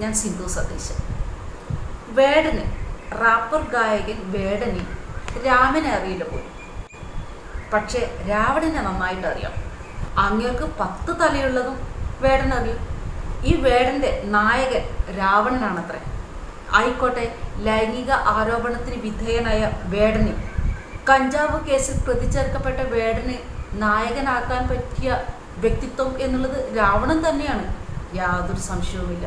ഞാൻ സിന്ധു സതീശൻ. വേടന്, റാപ്പർ ഗായകൻ വേടന് രാമനെ അറിയില്ല പോലും. പക്ഷേ രാവണനെ നന്നായിട്ട് അറിയാം. അങ്ങേർക്ക് 10 തലയുള്ളതും വേടനറിയും. ഈ വേടൻ്റെ നായകൻ രാവണനാണത്രേ. ആയിക്കോട്ടെ, ലൈംഗിക ആരോപണത്തിന് വിധേയനായ വേടന്, കഞ്ചാവ് കേസിൽ പ്രതിചേർക്കപ്പെട്ട വേടന് നായകനാക്കാൻ പറ്റിയ വ്യക്തിത്വം എന്നുള്ളത് രാവണൻ തന്നെയാണ്, യാതൊരു സംശയവുമില്ല.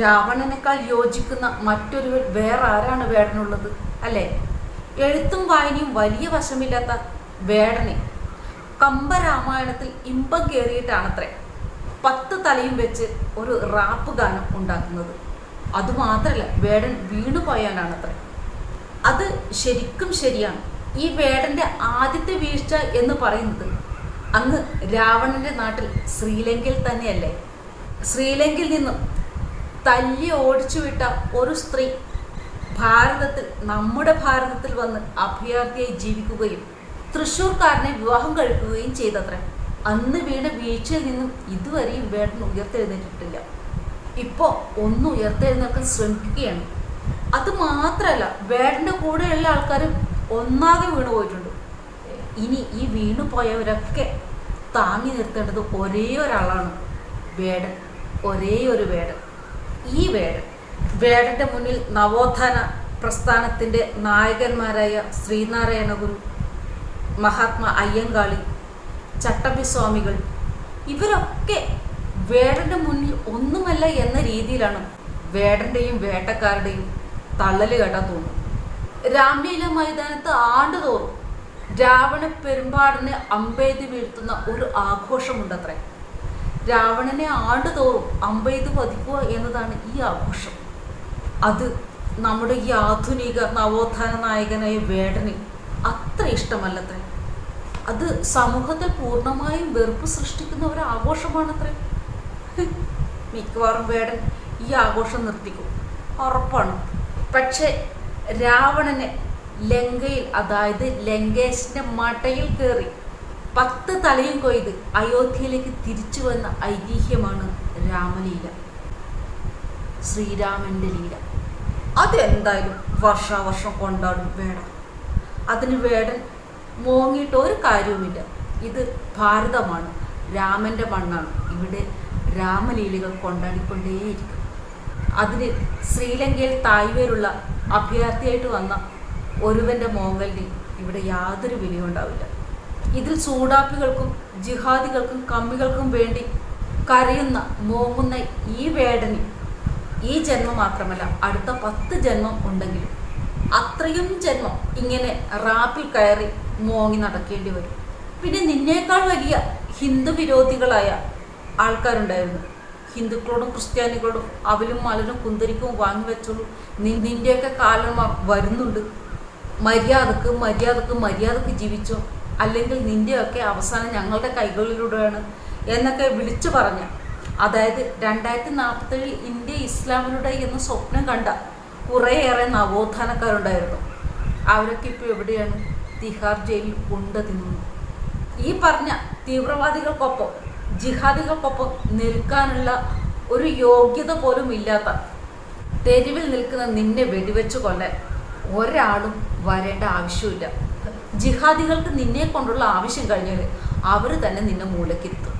രാവണനേക്കാൾ യോജിക്കുന്ന മറ്റൊരു വേറെ ആരാണ് വേടനുള്ളത്, അല്ലേ? എഴുത്തും വായനയും വലിയ വശമില്ലാത്ത വേടനെ കമ്പരാമായണത്തിൽ ഇമ്പം കയറിയിട്ടാണത്രേ 10 തലയും വെച്ച് ഒരു റാപ്പ് ഗാനം ഉണ്ടാക്കുന്നത്. അതുമാത്രമല്ല, വേടൻ വീണുപോയാനാണത്രേ. അത് ശരിക്കും ശരിയാണ്. ഈ വേടൻ്റെ ആദ്യത്തെ വീഴ്ച എന്ന് പറയുന്നത് അങ്ങ് രാവണൻ്റെ നാട്ടിൽ ശ്രീലങ്കയിൽ തന്നെയല്ലേ? ശ്രീലങ്കയിൽ നിന്നും തല്ലി ഓടിച്ചു വിട്ട ഒരു സ്ത്രീ നമ്മുടെ ഭാരതത്തിൽ വന്ന് അഭയാർത്ഥിയായി ജീവിക്കുകയും തൃശ്ശൂർക്കാരനെ വിവാഹം കഴിക്കുകയും ചെയ്തത്രേ. അന്ന് വീണ വീഴ്ചയിൽ നിന്നും ഇതുവരെയും വേടൻ ഉയർത്തെഴുന്നേറ്റിട്ടില്ല. ഇപ്പോൾ ഒന്ന് ഉയർത്തെഴുന്നേൽക്കാൻ ശ്രമിക്കുകയാണ്. അത് മാത്രമല്ല, വേടൻ്റെ കൂടെയുള്ള ആൾക്കാരും ഒന്നാകെ വീണു പോയിട്ടുണ്ട്. ഇനി ഈ വീണു പോയവരൊക്കെ താങ്ങി നിർത്തേണ്ടത് ഒരേ ഒരാളാണ്, വേടൻ. ഒരേ ഒരു വേടൻ. ഈ വേടൻ്റെ മുന്നിൽ നവോത്ഥാന പ്രസ്ഥാനത്തിൻ്റെ നായകന്മാരായ ശ്രീനാരായണ ഗുരു, മഹാത്മാ അയ്യങ്കാളി, ചട്ടമ്പിസ്വാമികൾ, ഇവരൊക്കെ വേടൻ്റെ മുന്നിൽ ഒന്നുമല്ല എന്ന രീതിയിലാണ് വേടൻ്റെയും വേട്ടക്കാരുടെയും തള്ളല് കേട്ടാൻ തോന്നുന്നു. രാംലീല മൈതാനത്ത് ആണ്ടുതോറും രാവണ പെരുമ്പാടിനെ അമ്പെയ്ത് വീഴ്ത്തുന്ന ഒരു ആഘോഷമുണ്ടത്രേ. രാവണനെ ആണ്ടുതോറും അമ്പെയ്ത് വധിക്കുക എന്നതാണ് ഈ ആഘോഷം. അത് നമ്മുടെ ഈ ആധുനിക നവോത്ഥാന നായകനായ വേടന് അത്ര ഇഷ്ടമല്ലത്രേ. അത് സമൂഹത്തിൽ പൂർണ്ണമായും വെറുപ്പ് സൃഷ്ടിക്കുന്ന ഒരു ആഘോഷമാണത്രേ. മിക്കവാറും വേടൻ ഈ ആഘോഷം നിർത്തിക്കും, ഉറപ്പാണ്. പക്ഷേ രാവണനെ ലങ്കയിൽ, അതായത് ലങ്കേശിൻ്റെ മടയിൽ കയറി 10 തലയും കൊയ്ത് അയോധ്യയിലേക്ക് തിരിച്ചു വന്ന ഐതിഹ്യമാണ് രാമലീല, ശ്രീരാമൻ്റെ ലീല. അതെന്തായാലും വർഷാവർഷം കൊണ്ടാടും വേടൻ. അതിന് വേടൻ മോങ്ങിയിട്ട് ഒരു കാര്യവുമില്ല. ഇത് ഭാരതമാണ്, രാമൻ്റെ മണ്ണാണ്. ഇവിടെ രാമലീലകൾ കൊണ്ടാടിക്കൊണ്ടേയിരിക്കും. അതിന് ശ്രീലങ്കയിൽ തായ്വേരുള്ള അഭയാർത്ഥിയായിട്ട് വന്ന ഒരുവൻ്റെ മോങ്ങലിന് ഇവിടെ യാതൊരു വിലയും ഉണ്ടാവില്ല. ഇതിൽ സൂഡാപ്പികൾക്കും ജിഹാദികൾക്കും കമ്മികൾക്കും വേണ്ടി കരയുന്ന മോങ്ങുന്ന ഈ വേടന് ഈ ജന്മം മാത്രമല്ല, അടുത്ത 10 ജന്മം ഉണ്ടെങ്കിലും അത്രയും ജന്മം ഇങ്ങനെ റാപ്പിൽ കയറി മോങ്ങി നടക്കേണ്ടി വരും. പിന്നെ നിന്നേക്കാൾ വലിയ ഹിന്ദു വിരോധികളായ ആൾക്കാരുണ്ടായിരുന്നു. ഹിന്ദുക്കളോടും ക്രിസ്ത്യാനികളോടും അവലും മലരും കുന്തരിക്കും വാങ്ങിവെച്ചോളൂ, നിൻ്റെയൊക്കെ കാലം വരുന്നുണ്ട്, മര്യാദക്ക് ജീവിച്ചോ, അല്ലെങ്കിൽ നിൻ്റെയൊക്കെ അവസാനം ഞങ്ങളുടെ കൈകളിലൂടെയാണ് എന്നൊക്കെ വിളിച്ചു പറഞ്ഞ, അതായത് 2047 ഇന്ത്യ ഇസ്ലാമിലൂടെ എന്ന് സ്വപ്നം കണ്ട കുറേയേറെ നവോത്ഥാനക്കാരുണ്ടായിരുന്നു. അവരൊക്കെ ഇപ്പോൾ എവിടെയാണ്? തിഹാർ ജയിലിൽ ഉണ്ട തിന്നുന്നു. ഈ പറഞ്ഞ തീവ്രവാദികൾക്കൊപ്പം ജിഹാദികൾക്കൊപ്പം നിൽക്കാനുള്ള ഒരു യോഗ്യത പോലും ഇല്ലാത്ത തെരുവിൽ നിൽക്കുന്ന നിന്നെ വെടിവെച്ച് കൊല്ലാൻ ഒരാളും വരേണ്ട ആവശ്യമില്ല. ജിഹാദികൾക്ക് നിന്നെ കൊണ്ടുള്ള ആവശ്യം കഴിഞ്ഞാൽ അവർ തന്നെ നിന്നെ മൂലക്കിരുത്തും.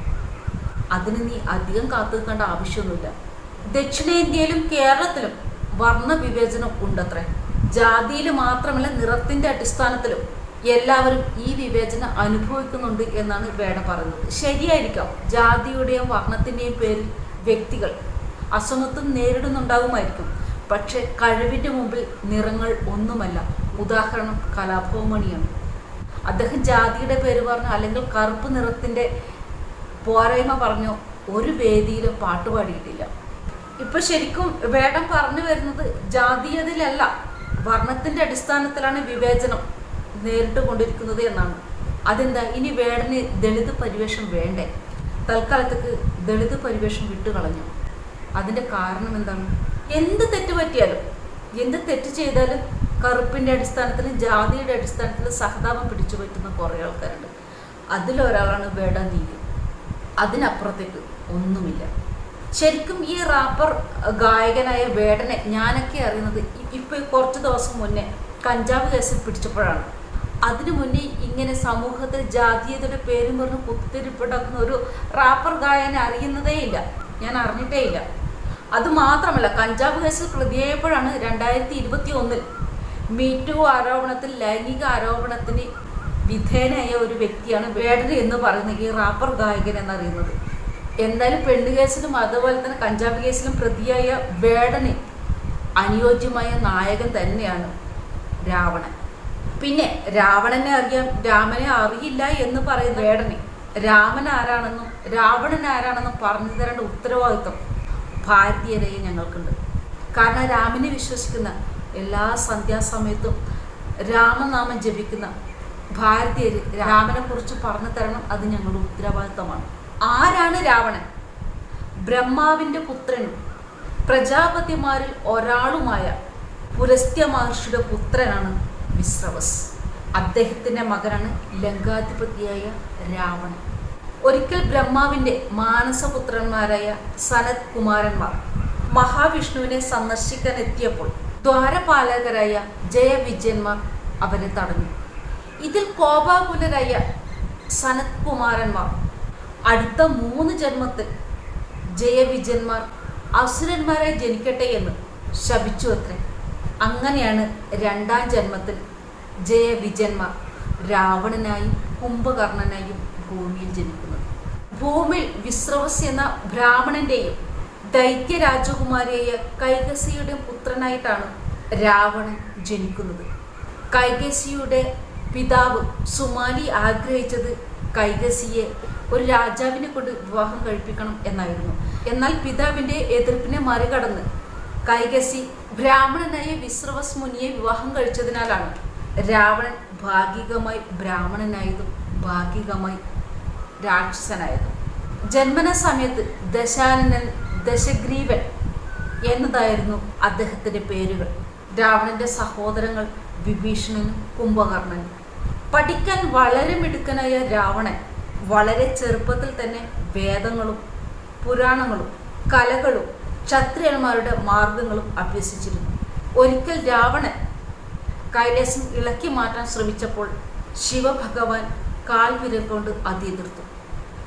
അതിന് നീ അധികം കാത്തു നിൽക്കേണ്ട ആവശ്യമൊന്നുമില്ല. ദക്ഷിണേന്ത്യയിലും കേരളത്തിലും വർണ്ണവിവേചനം ഉണ്ടത്രേ. ജാതിയിൽ മാത്രമല്ല, നിറത്തിൻ്റെ അടിസ്ഥാനത്തിലും എല്ലാവരും ഈ വിവേചനം അനുഭവിക്കുന്നുണ്ട് എന്നാണ് വേടൻ പറയുന്നത്. ശരിയായിരിക്കാം, ജാതിയുടെയും വർണ്ണത്തിൻ്റെയും പേരിൽ വ്യക്തികൾ അസമത്വം നേരിടുന്നുണ്ടാകുമായിരിക്കും. പക്ഷേ കഴിവിൻ്റെ മുമ്പിൽ നിറങ്ങൾ ഒന്നുമല്ല. ഉദാഹരണം കലാഭവമണിയാണ്. അദ്ദേഹം ജാതിയുടെ പേര് പറഞ്ഞോ അല്ലെങ്കിൽ കറുപ്പ് നിറത്തിൻ്റെ പോരായ്മ പറഞ്ഞോ ഒരു വേദിയിലും പാട്ടുപാടിയിട്ടില്ല. ഇപ്പം ശരിക്കും വേടൻ പറഞ്ഞു വരുന്നത് ജാതീയതയിലല്ല, വർണ്ണത്തിൻ്റെ അടിസ്ഥാനത്തിലാണ് വിവേചനം നേരിട്ട് കൊണ്ടിരിക്കുന്നത് എന്നാണ്. അതെന്താ? ഇനി വേടന് ദളിത് പരിവേഷം വേണ്ടേ? തൽക്കാലത്തേക്ക് ദളിത് പരിവേഷം വിട്ടുകളഞ്ഞു. അതിൻ്റെ കാരണം എന്താണ്? എന്ത് തെറ്റ് പറ്റിയാലും, എന്ത് തെറ്റ് ചെയ്താലും കറുപ്പിൻ്റെ അടിസ്ഥാനത്തിലും ജാതിയുടെ അടിസ്ഥാനത്തിലും സഹതാപം പിടിച്ചു പറ്റുന്ന കുറേ ആൾക്കാരുണ്ട്. അതിലൊരാളാണ് വേടൻ നീതി. അതിനപ്പുറത്തേക്ക് ഒന്നുമില്ല. ശരിക്കും ഈ റാപ്പർ ഗായകനായ വേടനെ ഞാനൊക്കെ അറിയുന്നത് ഇപ്പോൾ കുറച്ച് ദിവസം മുന്നേ കഞ്ചാവ് കേസിൽ പിടിച്ചപ്പോഴാണ്. അതിനു മുന്നേ ഇങ്ങനെ സമൂഹത്തിൽ ജാതീയതയുടെ പേരും പറഞ്ഞ് കുത്തിരിപ്പുണ്ടാക്കുന്ന ഒരു റാപ്പർ ഗായകനെ അറിയുന്നതേ ഇല്ല, ഞാൻ അറിഞ്ഞിട്ടേ ഇല്ല. അതുമാത്രമല്ല, കഞ്ചാവ് കേസിൽ പ്രതിയായപ്പോഴാണ് 2021 മീറ്റു ആരോപണത്തിൽ ലൈംഗിക ആരോപണത്തിന് വിധേയനായ ഒരു വ്യക്തിയാണ് വേടൻ എന്ന് പറയുന്ന ഈ റാപ്പർ ഗായകൻ എന്നറിയുന്നത്. എന്തായാലും പെണ്ണ് കേസിലും അതുപോലെ തന്നെ കഞ്ചാവ് കേസിലും പ്രതിയായ വേടന് അനുയോജ്യമായ നായകൻ തന്നെയാണ് രാവണൻ. പിന്നെ രാവണനെ അറിയാം, രാമനെ അറിയില്ല എന്ന് പറയുന്ന വേടന് രാമൻ ആരാണെന്നും രാവണൻ ആരാണെന്നും പറഞ്ഞു തരേണ്ട ഉത്തരവാദിത്വം ഭാരതീയരായി ഞങ്ങൾക്കുണ്ട്. കാരണം രാമനെ വിശ്വസിക്കുന്ന, എല്ലാ സന്ധ്യാസമയത്തും രാമനാമം ജപിക്കുന്ന ഭാരതീയർ രാമനെ കുറിച്ച് പറഞ്ഞു തരണം. അത് ഞങ്ങളുടെ ഉത്തരവാദിത്തമാണ്. ആരാണ് രാവണൻ? ബ്രഹ്മാവിൻ്റെ പുത്രനും പ്രജാപതിമാരിൽ ഒരാളുമായ പുലസ്ത്യ മഹർഷിയുടെ പുത്രനാണ് വിശ്രവസ്. അദ്ദേഹത്തിൻ്റെ മകനാണ് ലങ്കാധിപതിയായ രാവണൻ. ഒരിക്കൽ ബ്രഹ്മാവിൻ്റെ മാനസപുത്രന്മാരായ സനത് കുമാരന്മാർ മഹാവിഷ്ണുവിനെ സന്ദർശിക്കാൻ എത്തിയപ്പോൾ ദ്വാരപാലകരായ ജയവിജയന്മാർ അവരെ തടഞ്ഞു. ഇതിൽ കോപാകുലരായ സനത് കുമാരന്മാർ അടുത്ത 3 ജന്മത്തിൽ ജയവിജയന്മാർ അസുരന്മാരായി ജനിക്കട്ടെ എന്ന് ശപിച്ചു അത്രേ. അങ്ങനെയാണ് 2ാം ജന്മത്തിൽ ജയവിജയന്മാർ രാവണനായും കുംഭകർണനായും ഭൂമിയിൽ ജനിക്കുന്നത്. ഭൂമിയിൽ വിശ്രവസ് എന്ന ബ്രാഹ്മണന്റെയും ദൈത്യ രാജകുമാരിയായ കൈകസിയുടെ പുത്രനായിട്ടാണ് രാവണൻ ജനിക്കുന്നത്. കൈകസിയുടെ പിതാവ് സുമാലി ആഗ്രഹിച്ചത് കൈകസിയെ ഒരു രാജാവിനെ കൊണ്ട് വിവാഹം കഴിപ്പിക്കണം എന്നായിരുന്നു. എന്നാൽ പിതാവിൻ്റെ എതിർപ്പിനെ മറികടന്ന് കൈകസി ബ്രാഹ്മണനായ വിശ്രവസ് മുനിയെ വിവാഹം കഴിച്ചതിനാലാണ് രാവണൻ ഭാഗികമായി ബ്രാഹ്മണനായതും ഭാഗികമായി രാക്ഷസനായതും. ജന്മന സമയത്ത് ദശാനനൻ, ദശഗ്രീവൻ എന്നതായിരുന്നു അദ്ദേഹത്തിൻ്റെ പേരുകൾ. രാവണൻ്റെ സഹോദരങ്ങൾ വിഭീഷണനും കുംഭകർണനും. പഠിക്കാൻ വളരെ മിടുക്കനായ രാവണൻ വളരെ ചെറുപ്പത്തിൽ തന്നെ വേദങ്ങളും പുരാണങ്ങളും കലകളും ക്ഷത്രിയന്മാരുടെ മാർഗങ്ങളും അഭ്യസിച്ചിരുന്നു. ഒരിക്കൽ രാവണൻ കൈലാസം ഇളക്കി മാറ്റാൻ ശ്രമിച്ചപ്പോൾ ശിവഭഗവാൻ കാൽവിരൽ കൊണ്ട് അത് എതിർത്തു.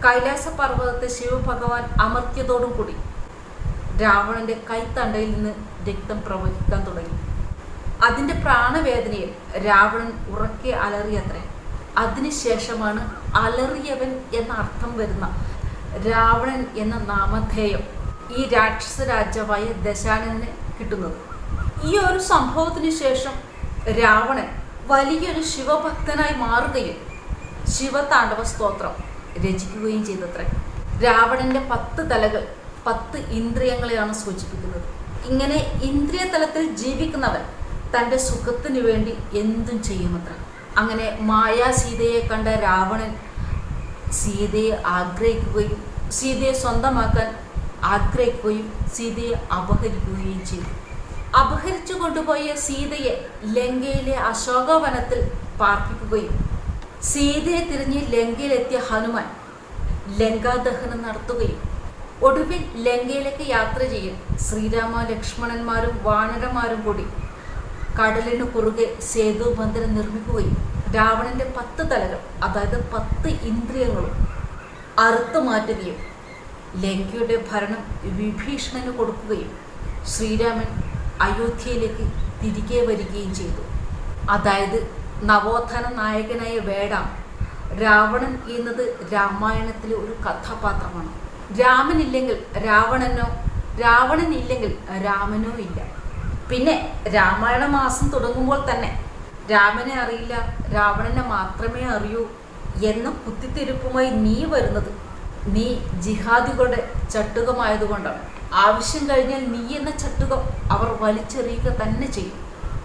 കൈലാസ പർവ്വതത്തെ ശിവഭഗവാൻ അമർത്തിയതോടും കൂടി രാവണന്റെ കൈത്തണ്ടയിൽ നിന്ന് രക്തം പ്രവഹിക്കാൻ തുടങ്ങി. അതിൻ്റെ പ്രാണവേദനയിൽ രാവണൻ ഉറക്കെ അലറിയത്രേ. അതിനുശേഷമാണ് അലറിയവൻ എന്ന അർത്ഥം വരുന്ന രാവണൻ എന്ന നാമധേയം ഈ രാക്ഷസ രാജാവായ ദശാനന് കിട്ടുന്നത്. ഈ ഒരു സംഭവത്തിന് ശേഷം രാവണൻ വലിയൊരു ശിവഭക്തനായി മാറുകയും ശിവതാണ്ഡവ സ്തോത്രം രചിക്കുകയും ചെയ്തത്രേ. രാവണന്റെ 10 തലകൾ 10 ഇന്ദ്രിയങ്ങളെയാണ് സൂചിപ്പിക്കുന്നത്. ഇങ്ങനെ ഇന്ദ്രിയ തലത്തിൽ ജീവിക്കുന്നവൻ തൻ്റെ സുഖത്തിനു വേണ്ടി എന്തും ചെയ്യുമത്ര. അങ്ങനെ മായാ സീതയെ കണ്ട രാവണൻ സീതയെ ആഗ്രഹിക്കുകയും സീതയെ സ്വന്തമാക്കാൻ ആഗ്രഹിക്കുകയും സീതയെ അപഹരിക്കുകയും ചെയ്തു. അപഹരിച്ചു കൊണ്ടുപോയ സീതയെ ലങ്കയിലെ അശോകവനത്തിൽ പാർപ്പിക്കുകയും സീതയെ തിരിഞ്ഞ് ലങ്കയിലെത്തിയ ഹനുമാൻ ലങ്കാദഹനം നടത്തുകയും ഒടുവിൽ ലങ്കയിലേക്ക് യാത്ര ചെയ്യാൻ ശ്രീരാമ ലക്ഷ്മണന്മാരും വാനരന്മാരും കൂടി കടലിന് കുറുകെ സേതുബന്ധനം നിർമ്മിക്കുകയും രാവണന്റെ 10 തലകൾ, അതായത് 10 ഇന്ദ്രിയങ്ങളും അറുത്തു മാറ്റുകയും ലങ്കയുടെ ഭരണം വിഭീഷണന് കൊടുക്കുകയും ശ്രീരാമൻ അയോധ്യയിലേക്ക് തിരികെ വരികയും ചെയ്തു. അതായത് നവോത്ഥാന നായകനായ വേടാം രാവണൻ എന്നത് രാമായണത്തിലെ ഒരു കഥാപാത്രമാണ്. രാമനില്ലെങ്കിൽ രാവണനോ, രാവണനില്ലെങ്കിൽ രാമനോ ഇല്ല. പിന്നെ രാമായണ മാസം തുടങ്ങുമ്പോൾ തന്നെ രാമനെ അറിയില്ല, രാവണനെ മാത്രമേ അറിയൂ എന്ന കുത്തിത്തിരിപ്പുമായി നീ വരുന്നത് നീ ജിഹാദികളുടെ ചട്ടുകമായതുകൊണ്ടാണ്. ആവശ്യം കഴിഞ്ഞാൽ നീ എന്ന ചട്ടുകം അവർ വലിച്ചെറിയുക തന്നെ ചെയ്യും.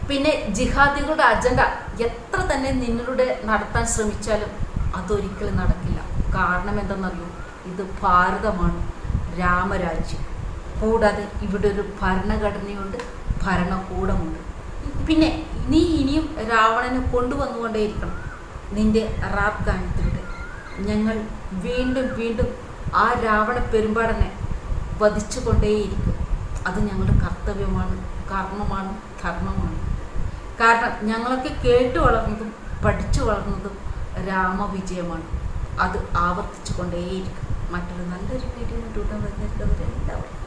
പിന്നെ ജിഹാദികളുടെ അജണ്ട എത്ര തന്നെ നിങ്ങളുടെ നടത്താൻ ശ്രമിച്ചാലും അതൊരിക്കലും നടക്കില്ല. കാരണം എന്തെന്നറിയൂ, ഇത് ഭാരതമാണ്, രാമരാജ്യം. കൂടാതെ ഇവിടെ ഒരു ഭരണഘടനയുണ്ട്, ഭരണകൂടമുണ്ട്. പിന്നെ നീ ഇനിയും രാവണനെ കൊണ്ടുവന്നുകൊണ്ടേയിരിക്കണം നിന്റെ റാപ്പ് ഗാനത്തിലൂടെ. ഞങ്ങൾ വീണ്ടും വീണ്ടും ആ രാവണ പെരുമ്പാടനെ വധിച്ചു കൊണ്ടേയിരിക്കും. അത് ഞങ്ങളുടെ കർത്തവ്യമാണ്, കർമ്മമാണ്, ധർമ്മമാണ്. കാരണം ഞങ്ങളൊക്കെ കേട്ടു വളർന്നതും പഠിച്ചു വളർന്നതും രാമവിജയമാണ്. അത് ആവർത്തിച്ചു കൊണ്ടേയിരിക്കും. മറ്റൊരു നല്ലൊരു വീഡിയോ ഇട്ടുകൊണ്ട് വരുന്നവരെല്ലാവരും